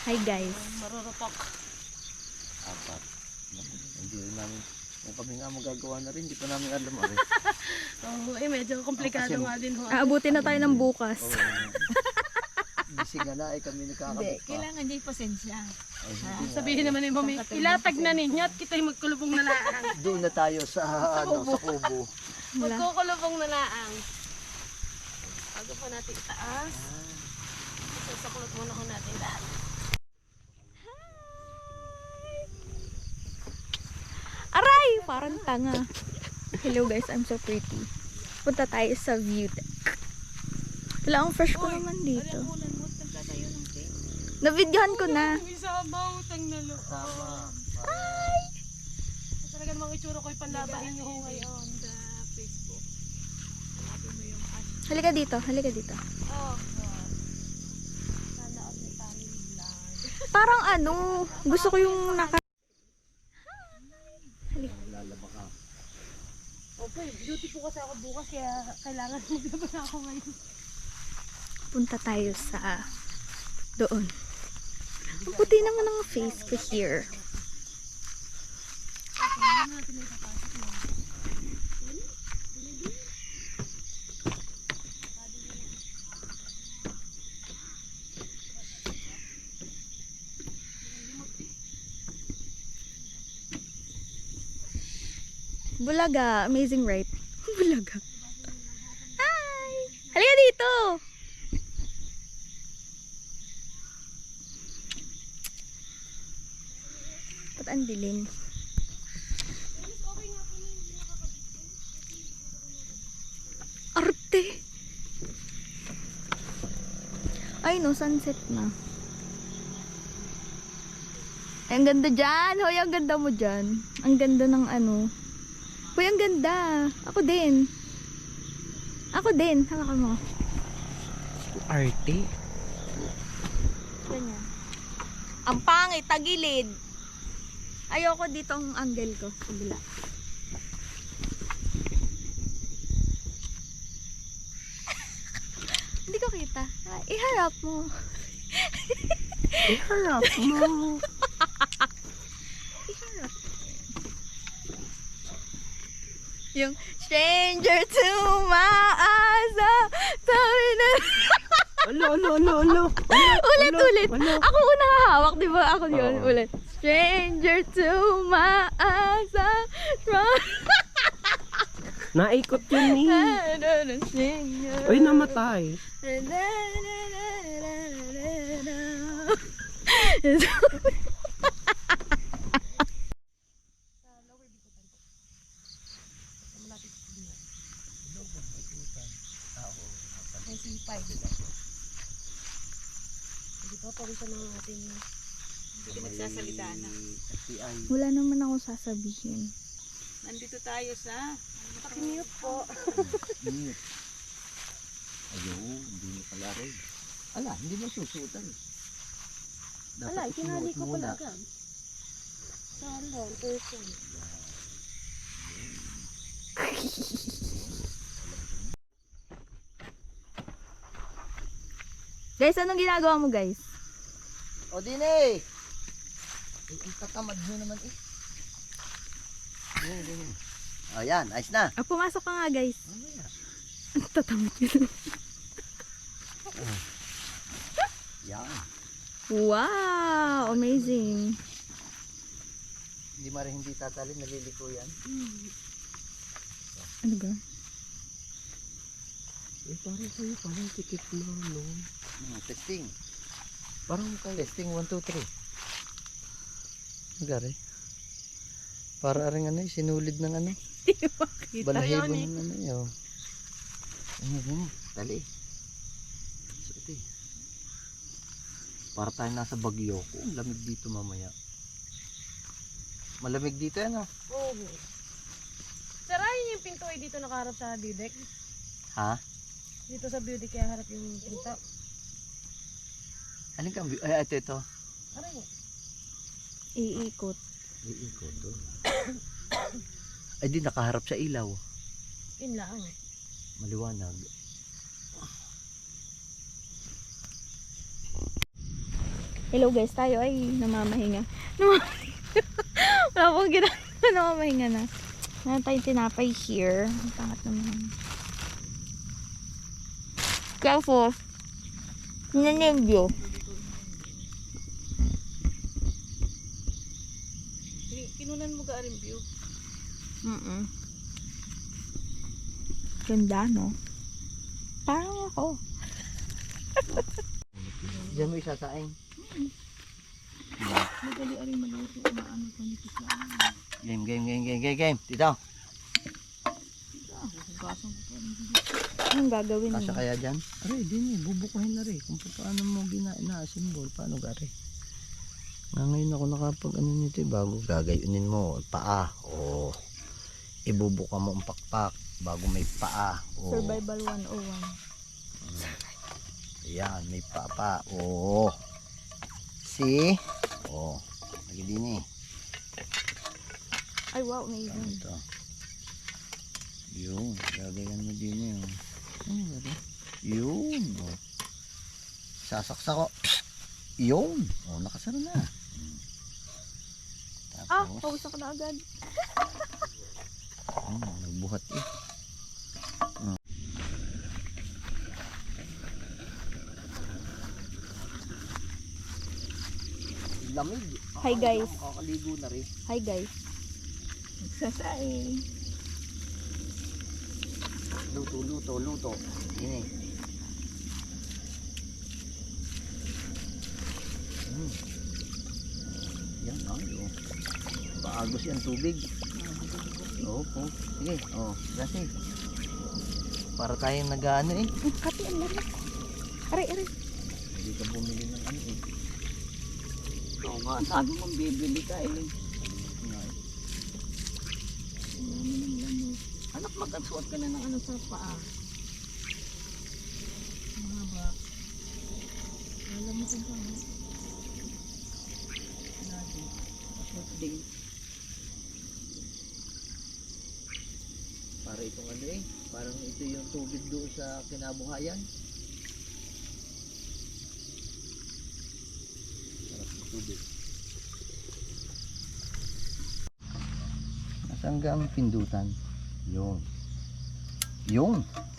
Hi guys. Marurutok. Apat. Hindi rin namin, kung kami nga magagawa na rin, hindi pa namin alam. Oo, medyo komplikado nga din ho. Aabutin na tayo ng bukas. Busy nga na, kami nagkakabit pa. Kailangan niya pasensya. Sabihin naman yung mami, ilatag na ninyo at kita'y magkulubong na laang. Doon na tayo sa, sa kubo. Magkukulubong na laang. Bago pa natin itaas. Sasakulot muna ko natin lahat. Aray! Parang tanga. Hello guys, I'm so pretty. Punta tayo sa view deck. Wala akong fresh ko naman dito. Na-videohan ko na. Isabaw, tang nalo. Sama. Talaga namang itsura ko'y panlabahin nyo ngayon sa Facebook. Hanapin mo yung hashtag. Halika dito, halika dito. Oh, sana all may family vlog. Parang ano, gusto ko yung Lalaba ka. Okay, duty po kasi ako bukas kaya kailangan maglaba na ako ngayon. Punta tayo sa doon. Ang puti naman ang face ko here. Bulaga, amazing right? Bulaga. Hi! Halika dito! Ba't ang dilim? Arte! Ay no, sunset na. Ay, ang ganda dyan! Hoy, ang ganda mo dyan. Ang ganda ng ano. Hoy, ang ganda! Ako din. Ako din. Hawakan mo. Arte. Ganyan. Ang pangit, tagilid. Ayoko dito ang angle ko. Kabila. Hindi ko kita. Iharap mo. Iharap mo. Iharap. Yung stranger to my eyes. Sabi na. Alo. Ulit. Ako unang hahawak, di ba? Ako yun. Oo. Ulit. Stranger to my eyes. Naikot yun eh. Uy, namatay. May sipay. Hindi pa pawisan ng ating Nagsasalita na. Wala naman akong sasabihin. Nandito tayo sa pakimute po. Ayaw, hindi mo pala rin. Ala, hindi mo susutan. Ala, ikinali ko muna. pala agad. Saan person. Guys, anong ginagawa mo guys? O dine! Ang tatamad mo naman eh. Ayan, ayos na. Pumasok ka nga guys. Ang tatamad yun. Yan. Wow! Amazing. Hindi rin hindi tatalim, naliliko yan. Ano ba? Eh, parang sa'yo parang tikip na, no? Testing. Parang kayo. Testing 1, 2, 3. Gari. Para rin ano, sinulid ng ano. Balahibo ng ano yun. Ano, dali. Suti. Para tayo nasa Bagyo. Ang lamig dito mamaya. Malamig dito yan, oh. Oo. Sarayin yung pinto ay dito nakaharap sa bidek. Ha? Dito sa beauty kaya harap yung pinto. Alin ka? Ay, ito. Aray. Iikot. Iikot to. Ay, di nakaharap sa ilaw. Yun lang. Maliwanag. Hello guys, tayo ay namamahinga. Wala pong ginagawa, namamahinga na. Meron tayong tinapay here. Ang pangat naman. Careful. Nanengyo. Kinunan mo ka rin view. Ganda, no? Parang ako. Diyan mo isasaing. Madali rin maluto. Maano pa nito sa Game. Dito. Anong gagawin Kasya mo? kaya dyan? Aray, din bubukuhin na rin. Kung paano mo ina-assemble, paano gari. Nga ngayon ako nakapag ano nito bago gagayunin mo. Paa. O. Ibubuka mo ang pakpak bago may paa. O. Survival 101. Ayan, may papa. Oo. See? Oo. Lagi din eh. Ay, wow, amazing. Ito. Yun. Gagayan mo din eh. Ano ba ito? Yun. Oh. Sasaksak ko. Yun. Oh, nakasara na. Ah, Tapos, pawis ako na agad. nagbuhat eh. Lamig. Hi guys. Makakaligo na rin. Hi guys. Sasay. Luto. Yun eh. Yan, oh. Paagos yan tubig. Opo. Sige, kasi. Para tayong nag-ano eh. Kati, ang lakas. Aray. Hindi ka bumili ng ano eh. Oo nga, sabi mong bibili ka eh. Anak, magkasuot ka na ng ano sa paa. Mahaba. Alam mo kung paano. Natin. At din. Para itong ano eh. Parang ito yung tubig doon sa kinabuhayan. Sarap ng tubig. Nasaan ka ang pindutan? Yun.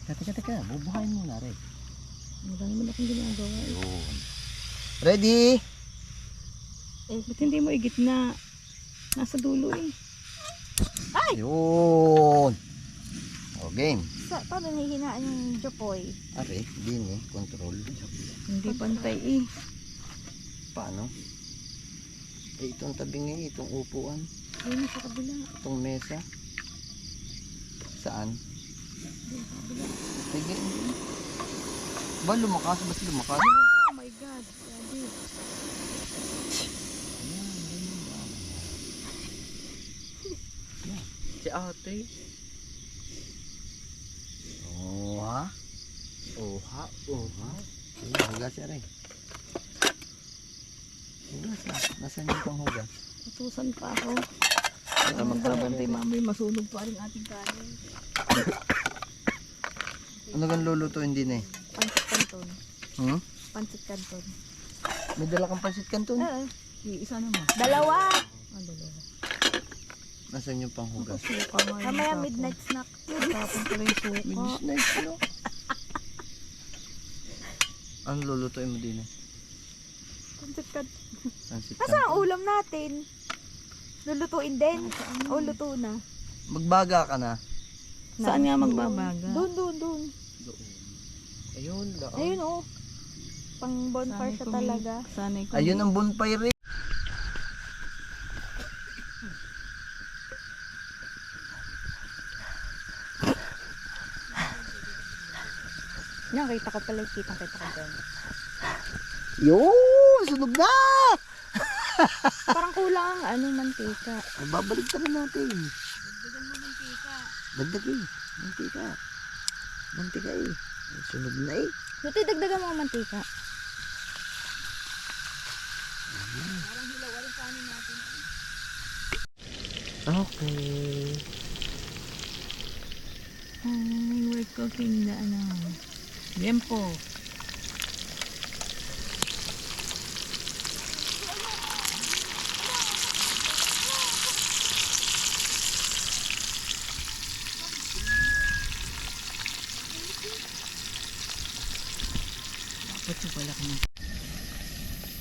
Teka. Bubuhayin mo na rin. Marami mo na akong ginagawa. Yun. Ready? Ba't hindi mo igit na nasa dulo eh? Yun. O, game. Paano nahihinaan yung Jopoy? Are, din eh. Control. Hindi pantay eh. Paano? Eh, itong tabing eh. Itong upuan. Ayun sa kabila. Itong mesa. Saan? Sige. Ba, lumakas? Basta lumakas? Oh my God. Daddy. Si ate. Oha. Sige, hugas siya rin. Hugas na. Nasaan yung panghugas? Utusan pa ako. Para magbabantay mamay, masunog pa rin ating kanin. Ano gan lulutuin din eh? Pancit Canton. Pancit Canton. May dala kang pansit kanton? Isa naman. Dalawa! Dalawa. Nasaan yung panghugas? Suka nga yun. Mamaya midnight snack. Tapon pala yung suka. Nice, ano? Ano lulutuin mo din eh? Pancit Canton. Pansit Nasaan ang kanton. ulam natin? Lulutuin din? O luto na? Magbaga ka na. Saan nga magbabaga? Doon. Ayun, daan. Ayun oh. Pang bonfire siya talaga. Sanay ko. Ayun ang bonfire eh. Nakita ko pala, kita ko dyan. Yun! Sunog na! Parang kulang ang mantika. Ay, babalik pa rin natin. Dagdag eh. Mantika eh. Ay, sunog na eh. Luto, dagdagan mo ang mantika. Okay. We're cooking the ano. Liempo.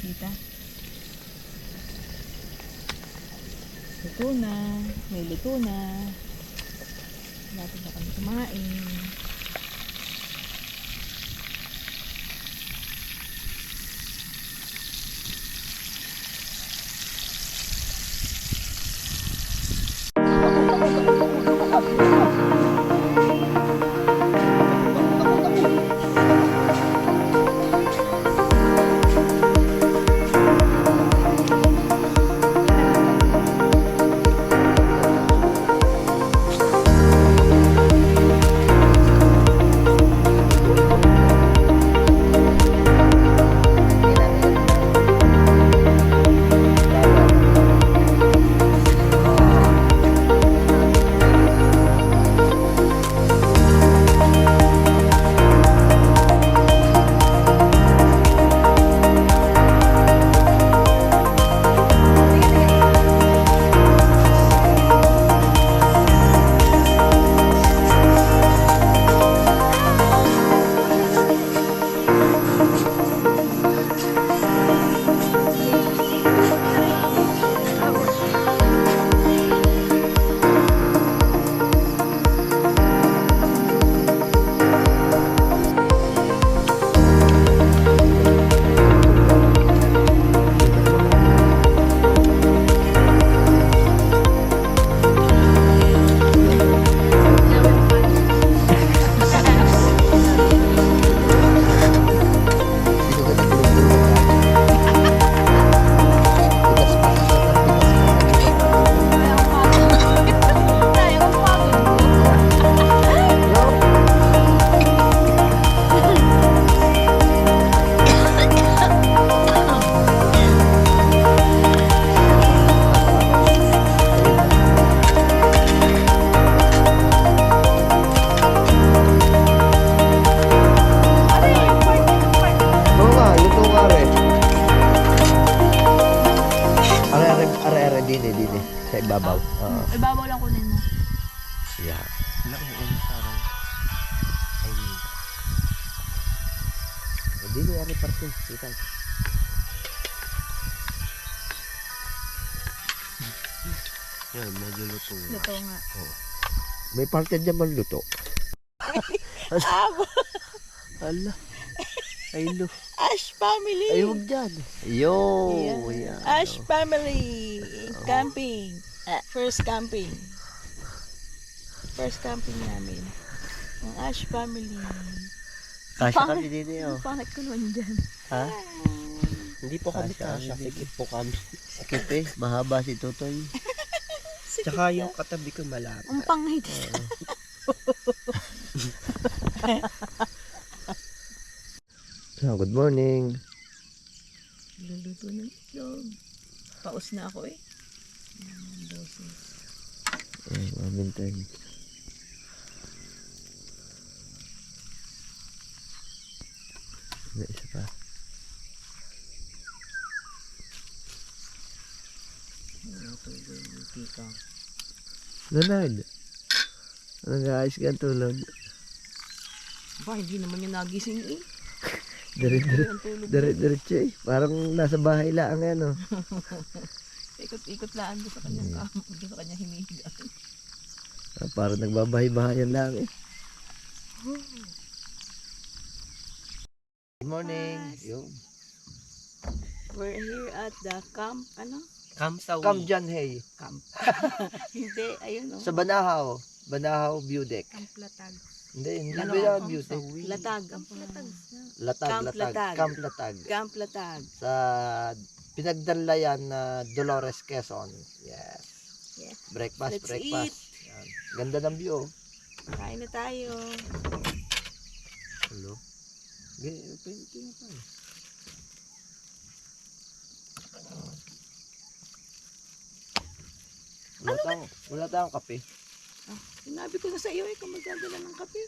Kita. Luto na. May luto na. Lapit na kami kumain. Sa ibabaw. Oo. Ibabaw lang kunin mo. Yeah. Wala ko kung parang ay Hindi ko ari parte. Kita. yan, medyo luto. Luto nga. May parte dyan man luto. Ala. Ay no. Ash family! Ay, huwag dyan. Yo. Yeah. Yan. Ash family! Camping. First camping. First camping namin. Ang Ash family. Kasya kami dito yun. Pangit ko naman dyan. Ha? Hindi po kami Kasya, kasya. hindi. Sikip po kami. Sakit eh. Mahaba si Tutoy. Tsaka yung katabi ko malapit. Ang pangit. So, good morning. Luluto ng itlog. Paus na ako eh. Boses. Ay, mamintay. May isa pa. Natulog yung tika. Leonard. Nag-aayos ka ang tulog. Ba, hindi naman yung nagising eh. Diretso eh. Parang nasa bahay lang ano. Ikot-ikot laan doon sa kanyang kamo. Doon sa kanyang hinihiga. Parang nagbabahay-bahayan lang eh. Good morning. Yo. We're here at the camp, ano? Kamsawi. Come dyan, hey. Camp. Hindi, ayun oh. Sa Banahaw. Banahaw View Deck. Camp Latag. Hindi Ano? Banahaw View Deck. Latag. Latag, Camp Latag. Latag. Camp Latag. Camp Latag. Sa pinagdanlayan na Dolores, Quezon. Yes. Yes. Breakfast, Let's breakfast. Yan. Ganda ng view. Oh. Kain na tayo. Hello. Pwede na tayo. Wala tayong kape. Sinabi ko na sa iyo eh, kung magdadala ng kape.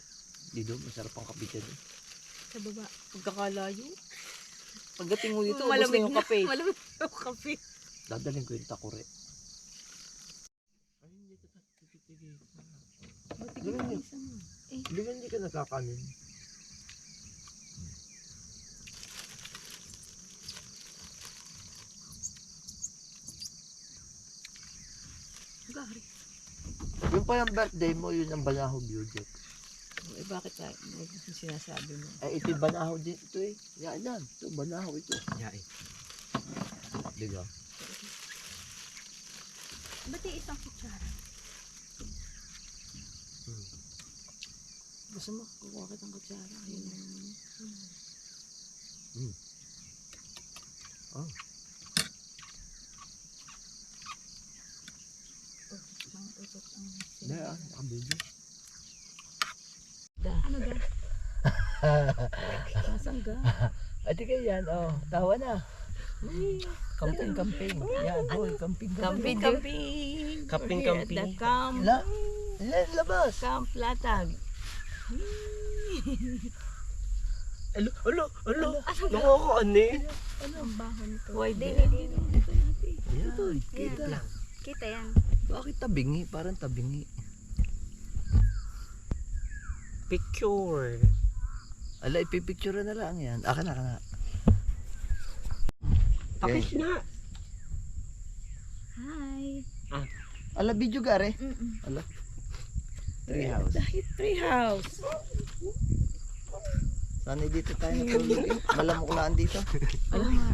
Dito, masarap ang kape dyan. Eh. Sa baba. Pagkakalayo. Pagdating mo dito, ubos Malamig na yung kape. Malamig na yung kape. Dadalhin ko yung takure. Di ba hindi ka nakakanin? gari. Yung pa yung birthday mo, yun ang Banahaw View Deck. Eh bakit tayo? Sinasabi mo. Eh, ito'y Banahaw din. Ito eh. Yan. Ito, Banahaw ito. Yain. Diga. Ba't yung isang kutsara? Gusto mo, kukuha kitang kutsara. Yun ang... Oh. Mga utot ang Hindi nakabili. Ano ga? Nasaan ka? Ate kayo yan, oh. Tawa na. Camping. Yan, boy. Camping. Camping. Camping. The camp. Yan, labas. Camp Latag. Alo. Nakakaani. Ano ang bahon to? Why din? Yan. Kita lang. Kita yan. Bakit tabingi? Parang tabingi. Picture. Ala, ipipicture na lang yan. Aka na. Pakis na. Hi. Ala, video gare. Ala. Treehouse. Dahil treehouse. Sana dito tayo natulog. Malamok laan dito. Oo nga.